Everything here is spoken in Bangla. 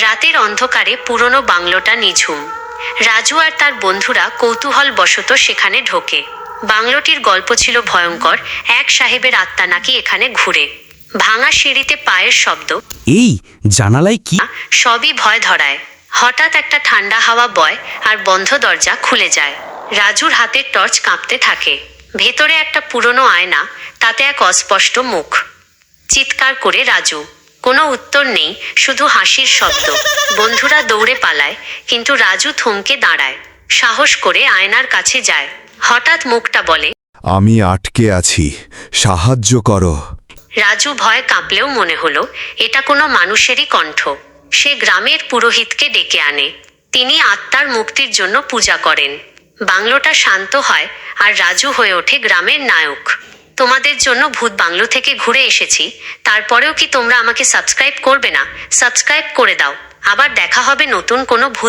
রাতের অন্ধকারে পুরনো বাংলোটা নিঝুম। রাজু আর তার বন্ধুরা কৌতূহল বশত সেখানে ঢোকে। বাংলোটির গল্প ছিল ভয়ঙ্কর। এক সাহেবের আত্মা নাকি এখানে ঘুরে। ভাঙা সিঁড়িতে পায়ের শব্দ, এই জানালায় কি? সবই ভয় ধরায়। হঠাৎ একটা ঠান্ডা হাওয়া বয় আর বন্ধ দরজা খুলে যায়। রাজুর হাতের টর্চ কাঁপতে থাকে। ভেতরে একটা পুরনো আয়না, তাতে এক অস্পষ্ট মুখ। চিৎকার করে রাজু। কোনো উত্তর নেই, শুধু হাসির শব্দ। বন্ধুরা দৌড়ে পালায়, কিন্তু রাজু থমকে দাঁড়ায়। সাহস করে আয়নার কাছে যায়। হঠাৎ মুখটা বলে, আমি আটকে আছি, সাহায্য করো। রাজু ভয় কাঁপলেও মনে হলো এটা কোনো মানুষেরই কণ্ঠ। সে গ্রামের পুরোহিতকে ডেকে আনে। তিনি আত্মার মুক্তির জন্য পূজা করেন। বাংলোটা শান্ত হয় আর রাজু হয়ে ওঠে গ্রামের নায়ক। তোমাদের জন্য ভূত বাংলো থেকে ঘুরে এসেছি, তারপরেও কি তোমরা আমাকে সাবস্ক্রাইব করবে না? সাবস্ক্রাইব করে দাও। আবার দেখা হবে নতুন কোনো ভূত